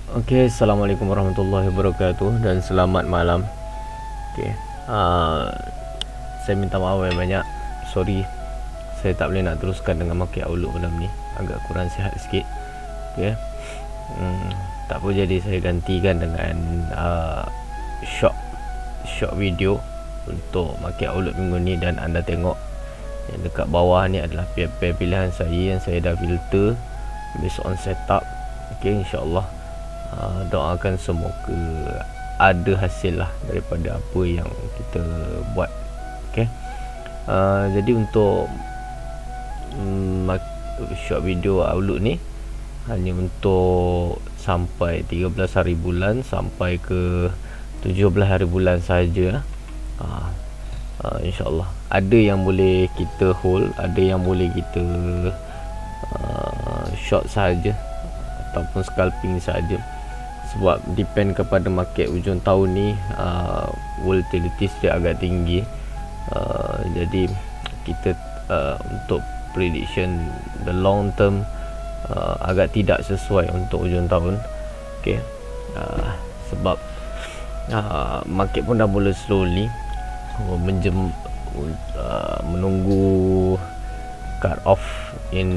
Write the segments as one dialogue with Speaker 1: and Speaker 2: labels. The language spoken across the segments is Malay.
Speaker 1: Okey, Assalamualaikum warahmatullahi wabarakatuh dan selamat malam. Okey, saya minta maaf banyak. Sorry, saya tak boleh nak teruskan dengan market outlook malam ni. Agak kurang sihat sikit. Okey, tak apa, jadi saya gantikan dengan short video untuk market outlook minggu ni. Dan anda tengok yang dekat bawah ni adalah pair pilihan saya yang saya dah filter based on setup. Okey, insyaAllah doakan semoga ada hasil lah daripada apa yang kita buat. Okay. Jadi untuk short video outlook ni hanya untuk sampai 13 hari bulan sampai ke 17 hari bulan sahaja. InsyaAllah ada yang boleh kita hold, ada yang boleh kita short sahaja ataupun scalping sahaja, sebab depend kepada market hujung tahun ni. Volatilities dia agak tinggi, jadi kita untuk prediction the long term agak tidak sesuai untuk hujung tahun. Okay. Sebab market pun dah mula slowly menunggu cut off in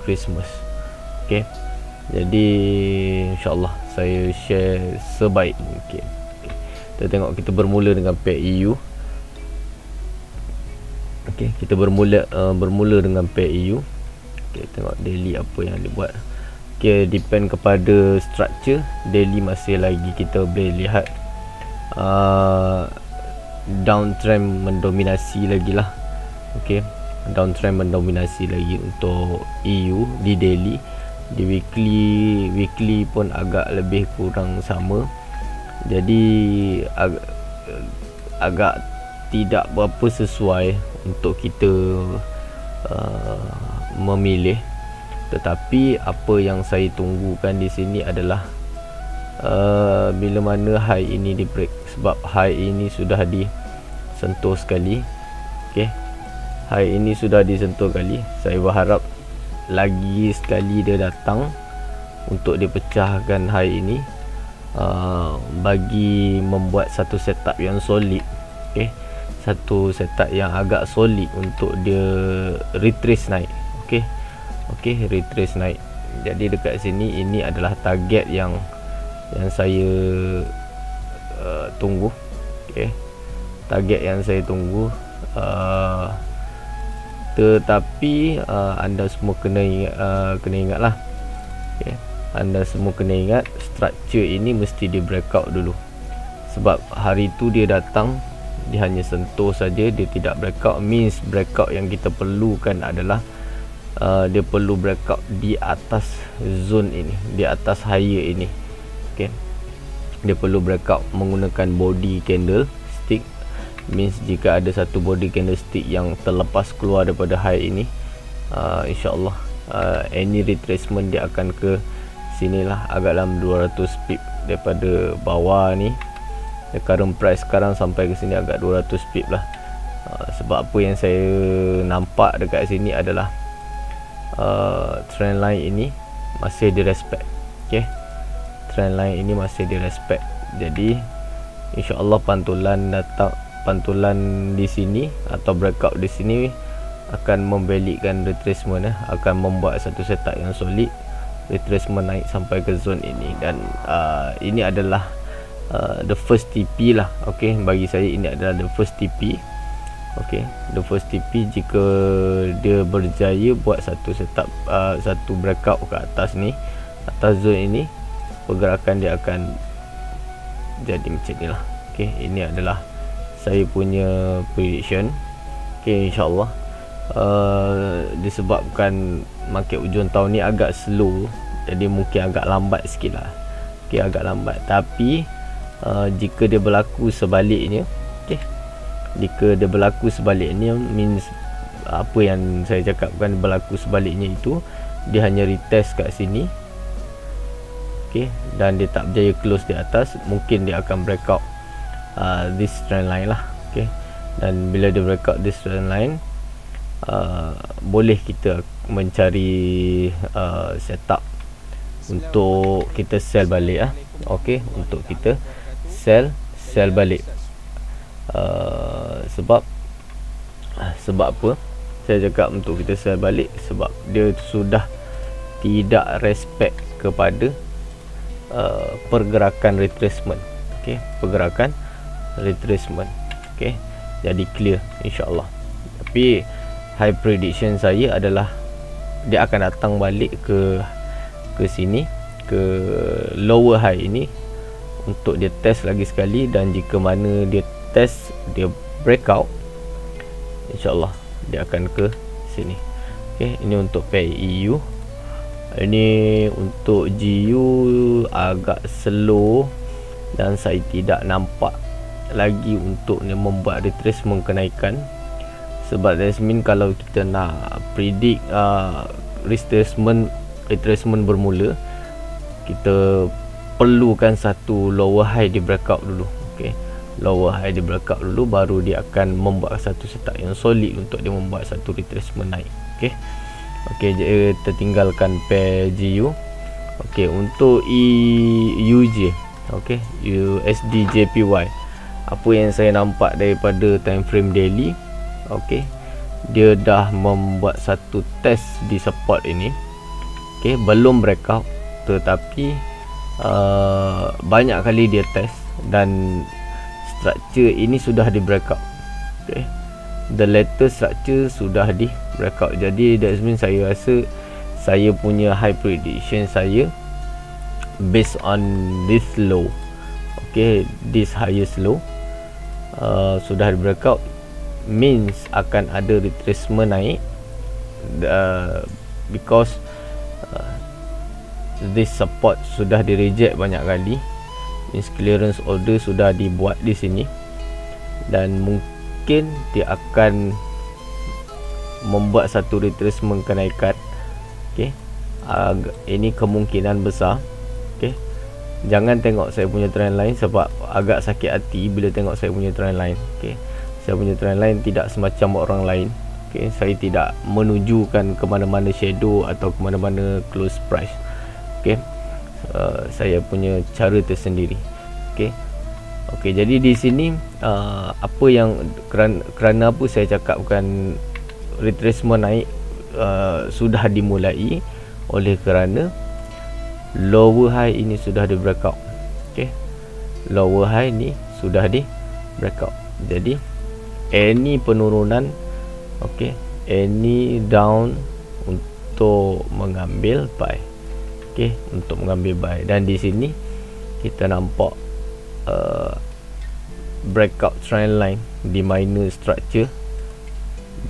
Speaker 1: Christmas. Okay. Jadi insyaAllah saya share sebaik mungkin. Okay. Kita tengok, kita bermula dengan pair EU. Okay, kita bermula dengan pair EU. Okay, tengok daily apa yang dibuat. Okay, depend kepada structure. Daily masih lagi kita boleh lihat downtrend mendominasi lagi lah. Okay, downtrend mendominasi lagi untuk EU di daily. Di weekly pun agak lebih kurang sama. Jadi agak tidak berapa sesuai untuk kita memilih. Tetapi apa yang saya tunggukan di sini adalah bila mana high ini di break, sebab high ini sudah disentuh sekali. Okay, high ini sudah disentuh kali. Saya berharap lagi sekali dia datang untuk dipecahkan high ini, bagi membuat satu setup yang solid. Okay, satu setup yang agak solid untuk dia retrace naik. Okay, retrace naik. Jadi dekat sini ini adalah target yang saya tunggu. Okay, target yang saya tunggu. Tetapi anda semua kena ingatlah. Okay, anda semua kena ingat structure ini mesti di breakout dulu. Sebab hari tu dia datang, dia hanya sentuh saja, dia tidak breakout. Means breakout yang kita perlukan adalah dia perlu breakout di atas zone ini, di atas higher ini. Okay, dia perlu breakout menggunakan body candle stick. Means jika ada satu body candlestick yang terlepas keluar daripada high ini, insyaAllah any retracement dia akan ke sinilah, agak dalam 200 pip daripada bawah ni. The current price sekarang sampai ke sini agak 200 pip lah. Sebab apa yang saya nampak dekat sini adalah trend line ini masih di respect. Okay, trend line ini masih di respect. Jadi insyaAllah pantulan di sini atau breakout di sini akan membalikkan retracement, akan membuat satu setup yang solid. Retracement naik sampai ke zone ini, dan ini adalah the first TP lah. Okay, bagi saya ini adalah the first TP. Okay, the first TP. Jika dia berjaya buat satu setup, satu breakout ke atas ni, atas zone ini, pergerakan dia akan jadi macam ni lah. Okay, ini adalah saya punya prediction. Okay, insyaAllah disebabkan market hujung tahun ni agak slow, jadi mungkin agak lambat sikit lah. Okay, agak lambat. Tapi jika dia berlaku sebaliknya, okay, jika dia berlaku sebaliknya, means apa yang saya cakapkan berlaku sebaliknya itu, dia hanya retest kat sini. Okay, dan dia tak berjaya close di atas, mungkin dia akan breakout this trend line lah. Okay, dan bila dia breakout this trend line, boleh kita mencari setup untuk kita sell balik okey, untuk kita sell balik. Sebab apa saya cakap untuk kita sell balik? Sebab dia sudah tidak respect kepada pergerakan retracement. Okey, pergerakan retracement. Okey, jadi clear insya-Allah. Tapi high prediction saya adalah dia akan datang balik ke sini, ke lower high ini untuk dia test lagi sekali, dan jika mana dia test, dia breakout, insya-Allah dia akan ke sini. Okey, ini untuk pair EU. Ini untuk GU agak slow dan saya tidak nampak lagi untuk membuat retracement kenaikan. Sebab that mean kalau kita nak predict retracement bermula, kita perlukan satu lower high di breakout dulu. Okey, lower high di breakout dulu, baru dia akan membuat satu setup yang solid untuk dia membuat satu retracement naik. Okey, jadi tertinggalkan pair GU. Okey, untuk UJ, okey, USD JPY, apa yang saya nampak daripada time frame daily, okey, dia dah membuat satu test di support ini. Okey, belum breakout, tetapi banyak kali dia test dan structure ini sudah di breakout. Okey, the latest structure sudah di breakout. Jadi that means saya rasa saya punya high prediction saya based on this low. Okey, this highest low sudah di breakout, means akan ada retracement naik, because this support sudah di reject banyak kali, means clearance order sudah dibuat di sini, dan mungkin dia akan membuat satu retracement kenaikan. Okey, ini kemungkinan besar. Okey, jangan tengok saya punya trend line, sebab agak sakit hati bila tengok saya punya trend line. Okey, saya punya trend line tidak semacam orang lain. Okey, saya tidak menujukan ke mana-mana shadow atau ke mana-mana close price. Okey, saya punya cara tersendiri. Okey, jadi di sini apa yang kerana apa saya cakapkan retracement naik sudah dimulai, oleh kerana lower high ini sudah di breakout. Okey, lower high ni sudah di breakout. Jadi any penurunan, okey, any down untuk mengambil buy. Okey, untuk mengambil buy. Dan di sini kita nampak breakout trend line di minor structure,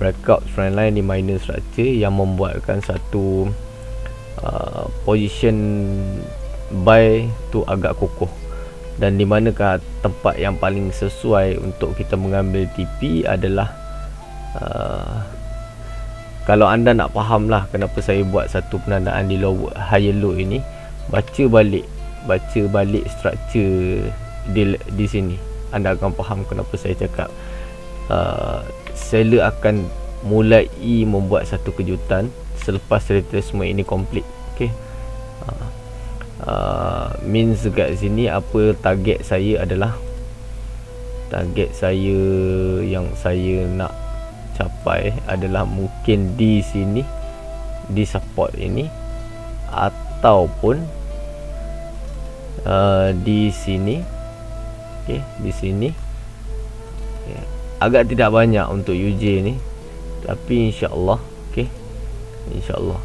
Speaker 1: breakout trend line di minor structure yang membuatkan satu position buy tu agak kokoh. Dan di manakah tempat yang paling sesuai untuk kita mengambil TP adalah kalau anda nak faham lah kenapa saya buat satu penandaan di lower higher low ini, baca balik structure di sini, anda akan faham kenapa saya cakap seller akan mulai membuat satu kejutan selepas retracement ini complete. Okey, means dekat sini apa target saya adalah, target saya yang saya nak capai adalah mungkin di sini, di support ini, ataupun di sini. Okey, di sini. Okay, agak tidak banyak untuk UJ ni, tapi insya-Allah, okey, insya-Allah.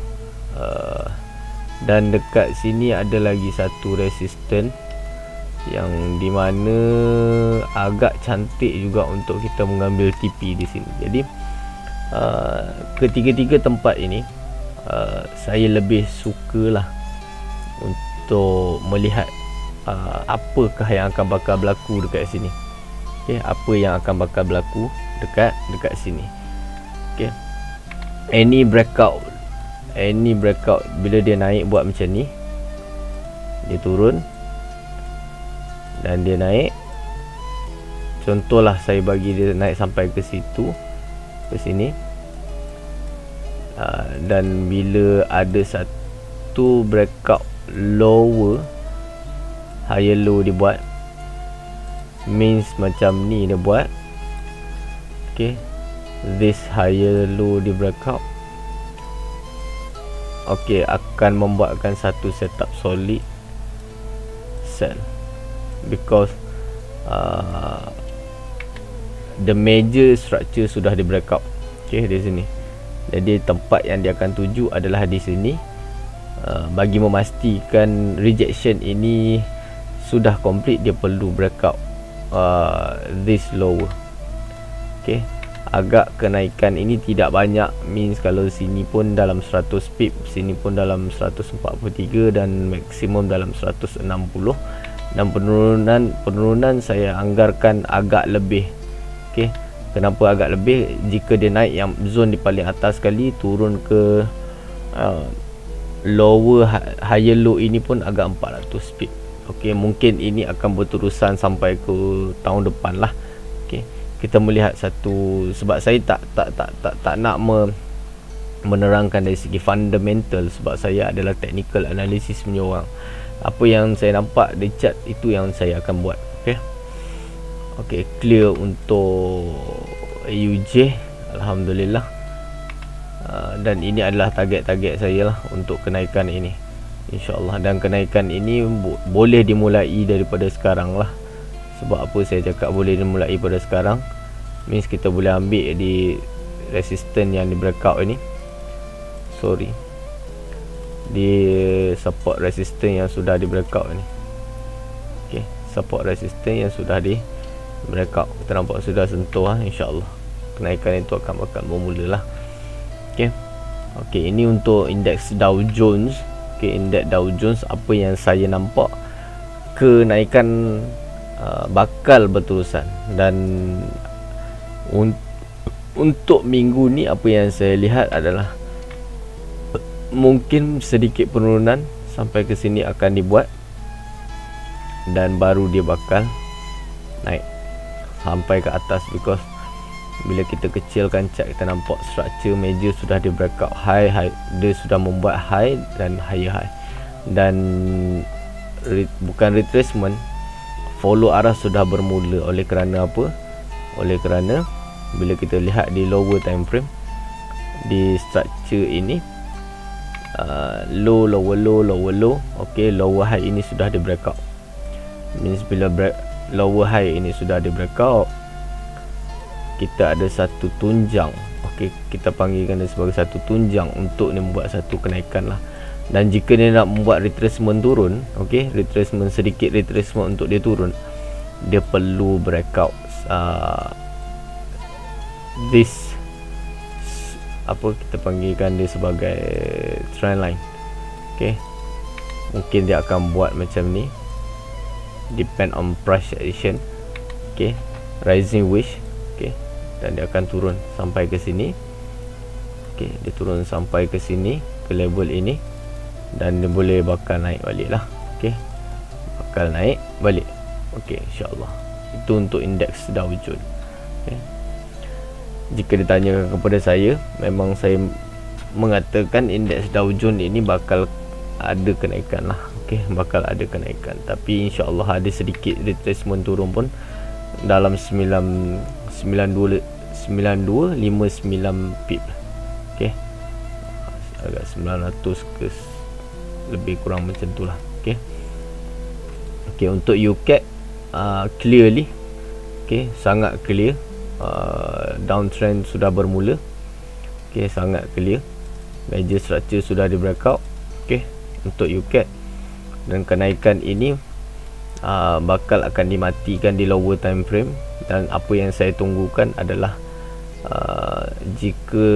Speaker 1: Dan dekat sini ada lagi satu resistance yang di mana agak cantik juga untuk kita mengambil TP di sini. Jadi ketiga-tiga tempat ini saya lebih sukalah untuk melihat apakah yang akan bakal berlaku dekat sini. Okey, apa yang akan bakal berlaku dekat sini. Okey, any breakout bila dia naik buat macam ni, dia turun dan dia naik, contohlah saya bagi dia naik sampai ke situ, ke sini, dan bila ada satu breakout lower higher low dia buat, means macam ni dia buat. Okay, this higher low di breakout, okay, akan membuatkan satu setup solid sell, because the major structure sudah di breakout. Okay, di sini. Jadi tempat yang dia akan tuju adalah di sini. Bagi memastikan rejection ini sudah complete, dia perlu breakout this lower. Okay, agak kenaikan ini tidak banyak, means kalau sini pun dalam 100 pip, sini pun dalam 143 dan maksimum dalam 160. Dan penurunan saya anggarkan agak lebih. Okay, kenapa agak lebih? Jika dia naik yang zone di paling atas sekali, turun ke lower higher low ini pun agak 400 pip. Okay, mungkin ini akan berterusan sampai ke tahun depan lah. Okay, kita melihat satu, sebab saya tak nak menerangkan dari segi fundamental, sebab saya adalah technical analysis punya orang. Apa yang saya nampak di chart itu yang saya akan buat. Okay, okay, clear untuk AUJ, alhamdulillah. Dan ini adalah target-target saya lah untuk kenaikan ini, InsyaAllah. Dan kenaikan ini boleh dimulai daripada sekarang lah. Sebab apa saya cakap boleh dimulai pada sekarang, means kita boleh ambil di resistance yang di breakout ini, di support resistance yang sudah di breakout ini. Okay, support resistance yang sudah di breakout, kita nampak sudah sentuh lah. InsyaAllah kenaikan itu akan bermula lah. Okay, okay, ini untuk indeks Dow Jones. Okay, indeks Dow Jones, apa yang saya nampak, kenaikan bakal berterusan. Dan untuk minggu ni apa yang saya lihat adalah mungkin sedikit penurunan sampai ke sini akan dibuat, dan baru dia bakal naik sampai ke atas. Because bila kita kecilkan chart, kita nampak structure major sudah di breakout high, dia sudah membuat high dan higher high, dan bukan retracement, follow arah sudah bermula. Oleh kerana apa? Oleh kerana bila kita lihat di lower time frame, di structure ini, low, lower low, lower low. Okay, lower high ini sudah di breakout, means bila lower high ini sudah di breakout, kita ada satu tunjang. Okay, kita panggilkan dia sebagai satu tunjang untuk dia membuat satu kenaikan lah. Dan jika dia nak membuat retracement turun, okay, retracement, sedikit retracement untuk dia turun, dia perlu breakout this, apa kita panggilkan dia sebagai trend line. Okay, mungkin dia akan buat macam ni, depend on price action. Okay, rising wedge. Okay, dan dia akan turun sampai ke sini. Okay, dia turun sampai ke sini, ke level ini, dan dia boleh bakal naik balik lah. Okay, bakal naik balik. Okay, insyaAllah. Itu untuk indeks Dow Jones. Okay, jika ditanyakan kepada saya, memang saya mengatakan indeks Dow Jones ini bakal ada kenaikan lah. Okay, bakal ada kenaikan, tapi insyaAllah ada sedikit retracement turun pun dalam 9259 pip. Okay, agak 900 ke lebih kurang macam tu lah. Okay, okay, untuk UCAT clearly, okay, sangat clear. Downtrend sudah bermula. Okay, sangat clear. Major structure sudah di breakout. Okay, untuk UCAT, dan kenaikan ini bakal akan dimatikan di lower time frame. Dan apa yang saya tunggukan adalah jika,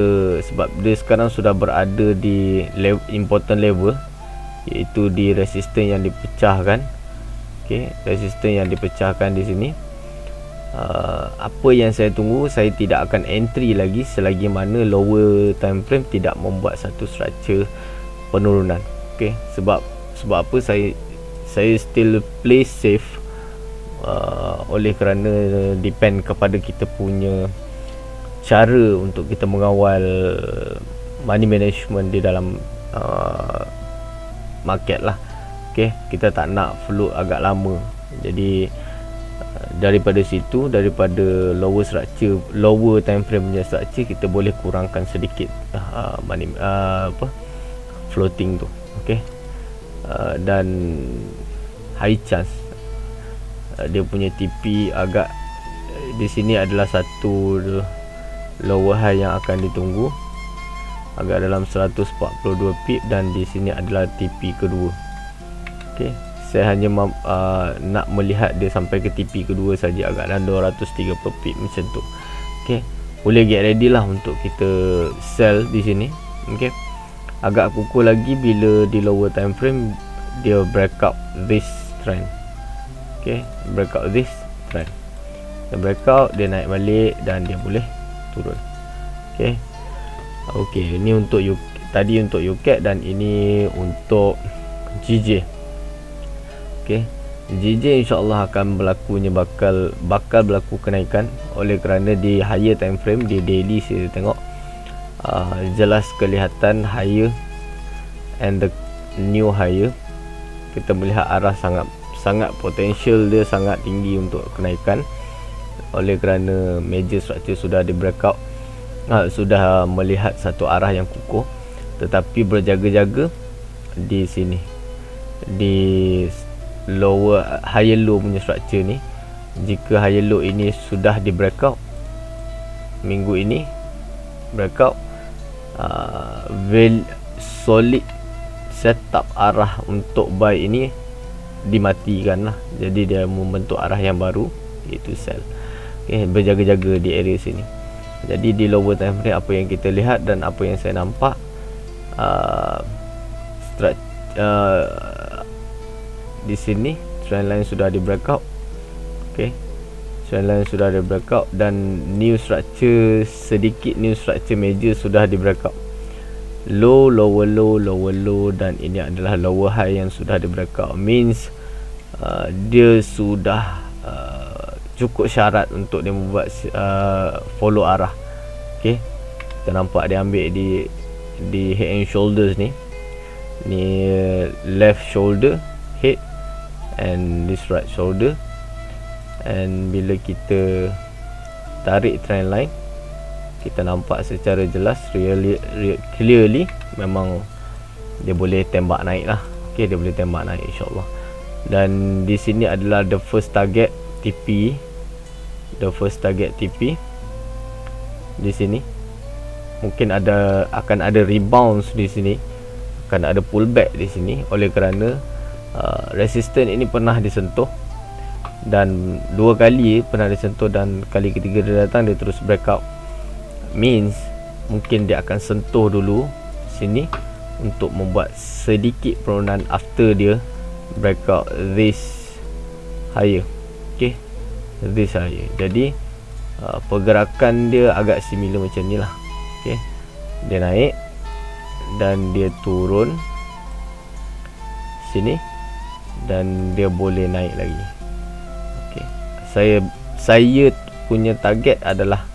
Speaker 1: sebab dia sekarang sudah berada di important level, iaitu di resistance yang dipecahkan. Okay, resistance yang dipecahkan di sini. Apa yang saya tunggu, saya tidak akan entry lagi selagi mana lower time frame tidak membuat satu structure penurunan. Okay, sebab apa saya still play safe, oleh kerana depend kepada kita punya cara untuk kita mengawal money management di dalam market lah. Okey, kita tak nak float agak lama. Jadi daripada situ, daripada lower time frame punya structure, kita boleh kurangkan sedikit floating tu. Okey. Dan high chance dia punya TP agak di sini adalah satu lower high yang akan ditunggu agak dalam 142 pip, dan di sini adalah TP kedua. Okey, saya hanya nak melihat dia sampai ke TP kedua saja, agak dalam 230 pip macam tu. Okey, boleh get ready lah untuk kita sell di sini. Okey, agak kukuh lagi bila di lower time frame dia breakout this trend. Okey, breakout this trend, dia breakout, dia naik balik dan dia boleh turun. Okey. Okey, ini untuk tadi untuk UCAT dan ini untuk GJ. Okey, GJ insya-Allah akan bakal berlaku kenaikan, oleh kerana di higher time frame, di daily saya tengok jelas kelihatan higher and the new higher. Kita melihat arah sangat potensial dia sangat tinggi untuk kenaikan, oleh kerana major structure sudah di breakout, sudah melihat satu arah yang kukuh. Tetapi berjaga-jaga di sini, di higher low punya structure ni. Jika higher low ini sudah di breakout minggu ini, breakout solid setup arah untuk buy ini dimatikan lah. Jadi dia membentuk arah yang baru, iaitu sell. Okay, berjaga-jaga di area sini. Jadi di lower time frame, apa yang kita lihat dan apa yang saya nampak, di sini trendline sudah di breakout. Okay, trendline sudah di breakout, dan new structure, sedikit new structure major sudah di breakout. Low, lower low, lower low, dan ini adalah lower high yang sudah di breakout. Means dia sudah cukup syarat untuk dia membuat follow arah. Okay, kita nampak dia ambil di head and shoulders ni left shoulder head and this right shoulder, and bila kita tarik trend line, kita nampak secara jelas clearly memang dia boleh tembak naik lah. Okay, dia boleh tembak naik insyaAllah. Dan di sini adalah the first target TP. Di sini mungkin akan ada rebounds di sini, akan ada pullback di sini, oleh kerana resistance ini pernah disentuh, dan 2 kali pernah disentuh, dan kali ketiga dia datang, dia terus breakout. Means mungkin dia akan sentuh dulu sini untuk membuat sedikit penurunan after dia breakout this higher. Okay, this higher. Jadi pergerakan dia agak similar macam ni lah. Okay, dia naik dan dia turun sini, dan dia boleh naik lagi. Okay, saya punya target adalah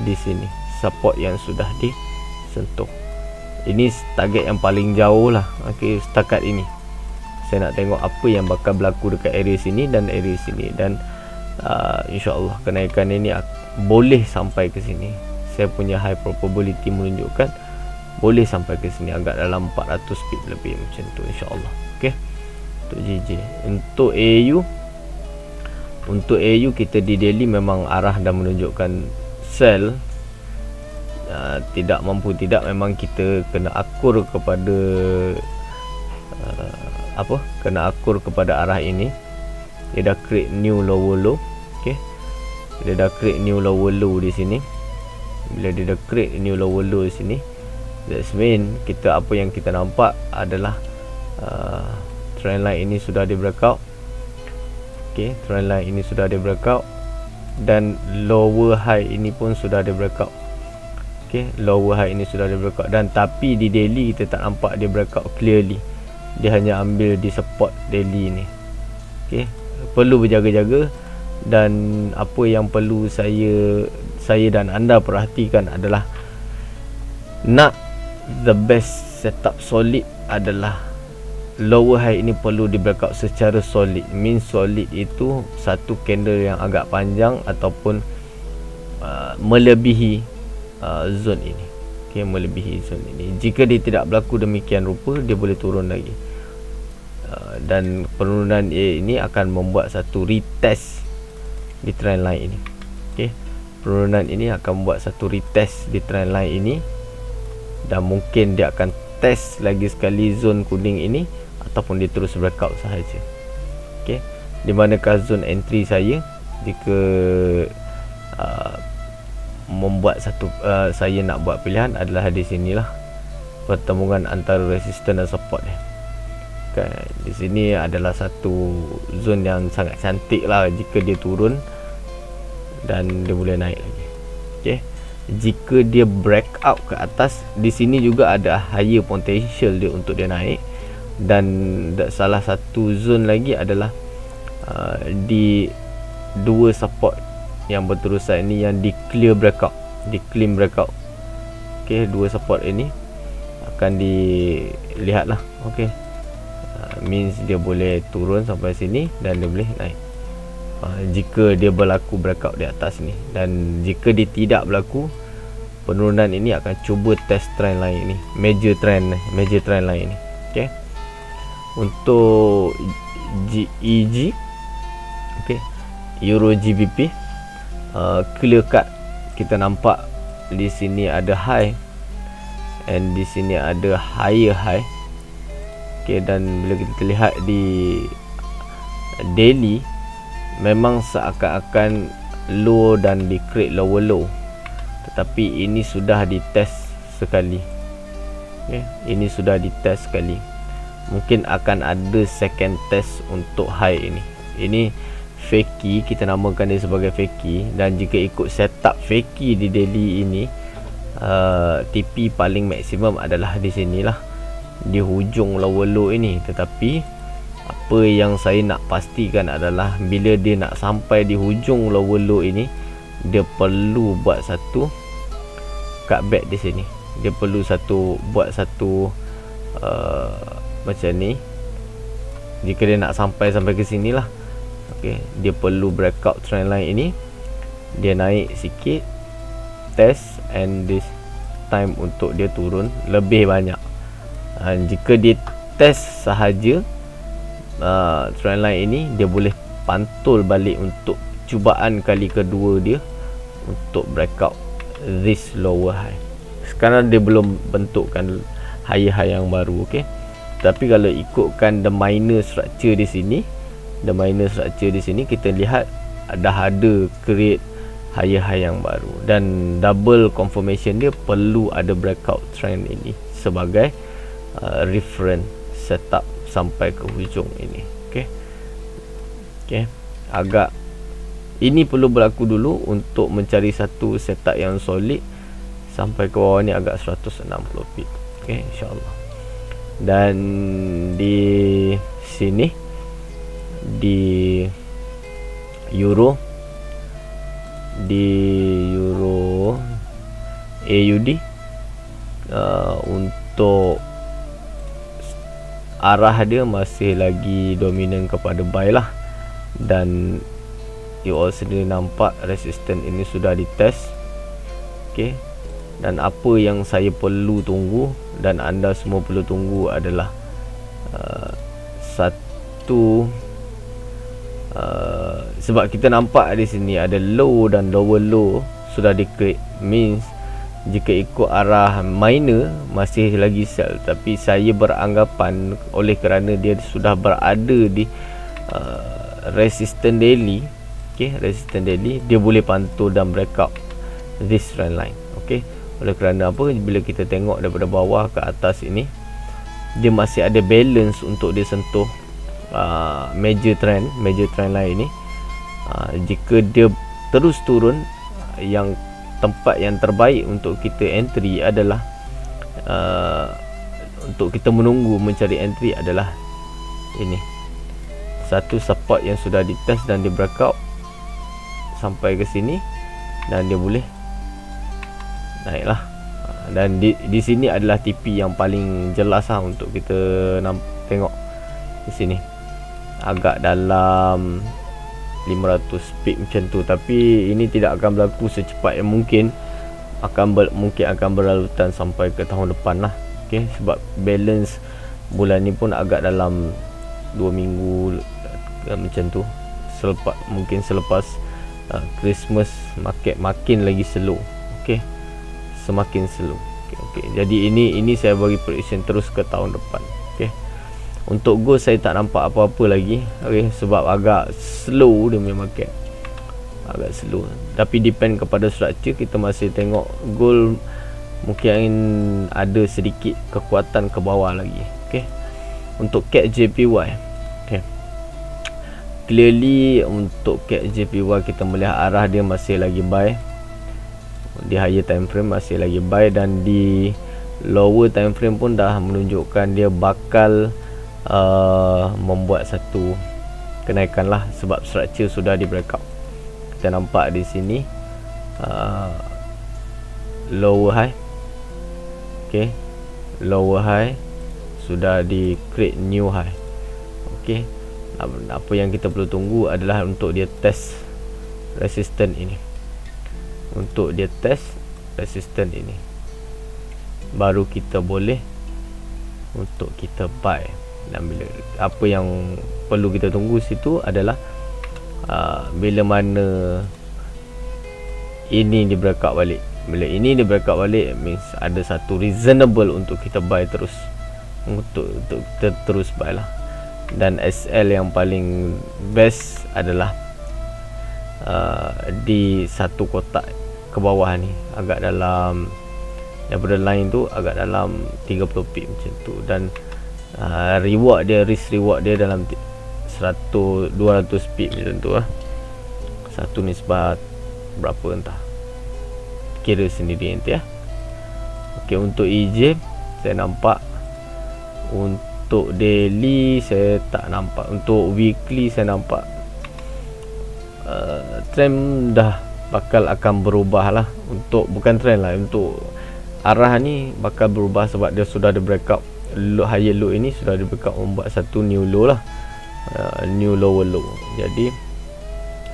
Speaker 1: di sini, support yang sudah disentuh. Ini target yang paling jauh lah. Okay, setakat ini saya nak tengok apa yang bakal berlaku dekat area sini dan area sini, dan insyaAllah kenaikan ini boleh sampai ke sini. Saya punya high probability menunjukkan boleh sampai ke sini, agak dalam 400 pip lebih macam tu insyaAllah. Okay, untuk JJ. Untuk AU kita di daily memang arah dah menunjukkan sell. Tidak memang kita kena akur kepada arah ini. Dia dah create new lower low. Okay, dia dah create new lower low di sini. Bila dia dah create new lower low di sini, that's mean apa yang kita nampak adalah trend line ini sudah di breakout. Okay, trend line ini sudah di breakout, dan lower high ini pun sudah di breakout. Okay, lower high ini sudah di breakout, dan tapi di daily kita tak nampak dia breakout clearly. Dia hanya ambil di support daily ni. Okay, perlu berjaga-jaga, dan apa yang perlu saya dan anda perhatikan adalah, nak the best setup solid adalah lower high ini perlu di breakout secara solid. Means solid itu satu candle yang agak panjang ataupun melebihi zone ini. Okay, melebihi zone ini. Jika dia tidak berlaku demikian rupa, dia boleh turun lagi. Dan penurunan ini akan membuat satu retest di trendline ini. Okay, penurunan ini akan membuat satu retest di trendline ini, dan mungkin dia akan test lagi sekali zone kuning ini, ataupun dia terus breakout sahaja. Okay, di manakah zone entry saya jika membuat satu saya nak buat pilihan adalah di sinilah, pertemuan antara resistance dan support ni. Okay, di sini adalah satu zone yang sangat cantik lah jika dia turun dan dia boleh naik lagi. Okay, jika dia breakout ke atas, di sini juga ada higher potential dia untuk dia naik. Dan salah satu zone lagi adalah di dua support yang berterusan ini yang di clear breakout, di clean breakout. Okay, dua support ini akan dilihat lah. Okay, means dia boleh turun sampai sini dan dia boleh naik jika dia berlaku breakout di atas ni. Dan jika dia tidak berlaku, penurunan ini akan cuba test trend line ini, major trend line ini. Okay, untuk GEG, okay, Euro GBP, clear cut kita nampak di sini ada high and di sini ada higher high. Okay, dan bila kita lihat di daily, memang seakan-akan low dan di create lower low, tetapi ini sudah ditest sekali. Okay, ini sudah ditest sekali. Mungkin akan ada second test untuk high ini. Ini Fakey, kita namakan dia sebagai Fakey. Dan jika ikut setup Fakey di daily ini, TP paling maksimum adalah di sinilah, di hujung lower low ini. Tetapi apa yang saya nak pastikan adalah bila dia nak sampai di hujung lower low ini, dia perlu buat satu cutback di sini. Dia perlu buat satu macam ni. Jika dia nak sampai ke sini lah, okay, dia perlu breakout trendline ini, dia naik sikit, test, and this time untuk dia turun lebih banyak. Jika dia test sahaja trendline ini, dia boleh pantul balik untuk cubaan kali kedua dia untuk breakout this lower high. Sekarang dia belum bentukkan higher high yang baru. Okay, tapi kalau ikutkan the minor structure di sini, kita lihat dah ada create higher high yang baru, dan double confirmation dia perlu ada breakout trend ini sebagai reference setup sampai ke hujung ini. Okay, agak ini perlu berlaku dulu untuk mencari satu setup yang solid sampai ke bawah ni agak 160 pip. Okay, insyaAllah. Dan di sini di Euro AUD, untuk arah dia masih lagi dominan kepada buy lah. Dan you all sendiri nampak resistance ini sudah ditest. Okay, dan apa yang saya perlu tunggu dan anda semua perlu tunggu adalah satu, sebab kita nampak di sini ada low dan lower low sudah di-create. Means jika ikut arah minor masih lagi sell, tapi saya beranggapan oleh kerana dia sudah berada di resistance daily, okay, resistance daily, dia boleh pantul dan breakout this trend line. Okay, oleh kerana apa, bila kita tengok daripada bawah ke atas ini, dia masih ada balance untuk dia sentuh major trend line ini. Jika dia terus turun, yang tempat yang terbaik untuk kita entry adalah untuk kita menunggu mencari entry adalah ini, satu support yang sudah ditest dan di breakout sampai ke sini, dan dia boleh naiklah. Dan di sini adalah TP yang paling jelas lah untuk kita tengok. di sini agak dalam 500 pip macam tu, tapi ini tidak akan berlaku secepat yang mungkin, mungkin akan berlalutan sampai ke tahun depan lah. Okey, sebab balance bulan ni pun agak dalam 2 minggu macam tu, mungkin selepas Christmas market makin lagi slow. Okey, semakin slow. Okey, jadi ini saya bagi prediction terus ke tahun depan. Okey, untuk gold saya tak nampak apa-apa lagi. Okey, sebab agak slow dia punya market, agak slow. Tapi depend kepada structure, kita masih tengok gold mungkin ada sedikit kekuatan ke bawah lagi. Okey, untuk CAC JPY, okey, clearly untuk CAC JPY kita melihat arah dia masih lagi buy. Di higher time frame masih lagi buy, dan di lower time frame pun dah menunjukkan dia bakal membuat satu kenaikan lah, sebab structure sudah di breakout. Kita nampak di sini lower high. Okey, lower high sudah di create new high. Okey, apa yang kita perlu tunggu adalah untuk dia test resistance ini. Untuk dia test resistance ini, baru kita boleh untuk kita buy. Dan bila apa yang perlu kita tunggu situ adalah bila mana ini di breakout balik. Bila ini di breakout balik, means ada satu reasonable untuk kita buy terus, untuk kita terus buy lah. Dan SL yang paling best adalah di satu kotak ke bawah ni, agak dalam, daripada line tu agak dalam 30 pip macam tu. Dan reward dia, risk reward dia dalam 100-200 pip macam tu lah. Satu nisbah berapa entah, kira sendiri nanti ya. Okey, untuk EJ saya nampak, untuk daily saya tak nampak, untuk weekly saya nampak trend dah bakal akan berubah lah. Untuk bukan trend lah, untuk arah ni bakal berubah sebab dia sudah ada breakout low, higher low ini sudah ada breakout membuat satu new low lah, new lower low. Jadi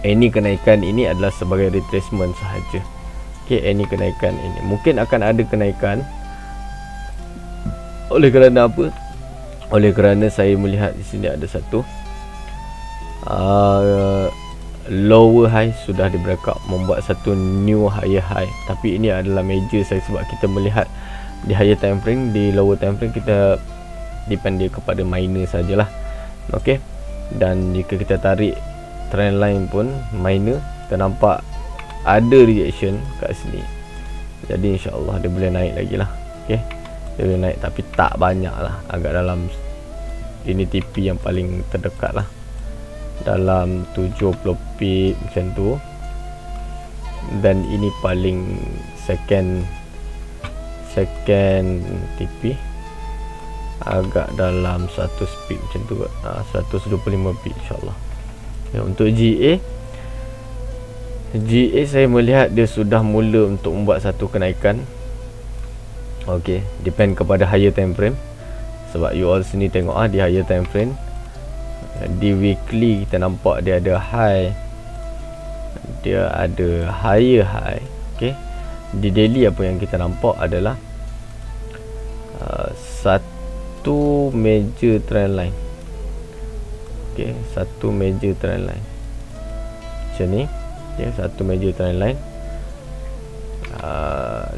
Speaker 1: ini kenaikan ini adalah sebagai retracement sahaja. Okey, ini kenaikan ini mungkin akan ada kenaikan. Oleh kerana apa? Oleh kerana saya melihat di sini ada satu lower high sudah di breakout membuat satu new higher high. Tapi ini adalah major saya, sebab kita melihat di higher time frame, di lower time frame kita depend dia kepada minor sajalah. Okey, dan jika kita tarik trend line pun minor, kita nampak ada reaction kat sini. Jadi insya-Allah dia boleh naik lagi lah. Okey, dia boleh naik tapi tak banyak lah, agak dalam ini TP yang paling terdekat lah, dalam 70 pip macam tu. Dan ini paling second TP agak dalam 100 pip macam tu, 125 pip insyaAllah. Ya, untuk GA saya melihat dia sudah mula untuk membuat satu kenaikan. Okey, depend kepada higher time frame, sebab you all sini tengok di higher time frame, di weekly kita nampak dia ada high, dia ada higher high. Okey, di daily apa yang kita nampak adalah satu major trend line. Okey, satu major trend line macam ni. Okey, satu major trend line,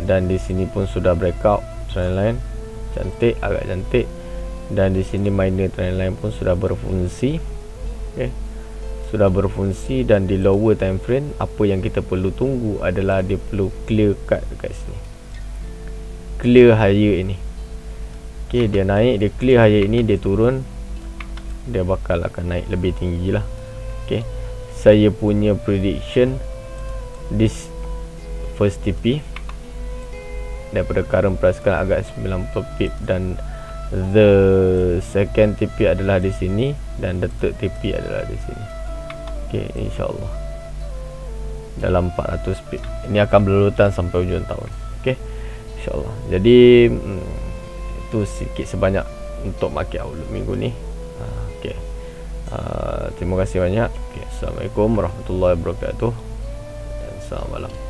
Speaker 1: dan di sini pun sudah breakout trend line, cantik, agak cantik. Dan di sini minor trend line pun sudah berfungsi. Okey, sudah berfungsi. Dan di lower time frame, apa yang kita perlu tunggu adalah dia perlu clear cut dekat sini, clear higher ini. Okey, dia naik, dia clear higher ini, dia turun, dia bakal akan naik lebih tinggi lah. Okey, saya punya prediction this first TP daripada current price kan agak 90 pip, dan the second TP adalah di sini, dan the third TP adalah di sini. Okey, insyaAllah dalam 400 pip. Ini akan berlalutan sampai hujung tahun. Okey, insyaAllah. Jadi itu sedikit sebanyak untuk market outlook minggu ni. Okey. Terima kasih banyak. Okay, Assalamualaikum warahmatullahi wabarakatuh dan selamat malam.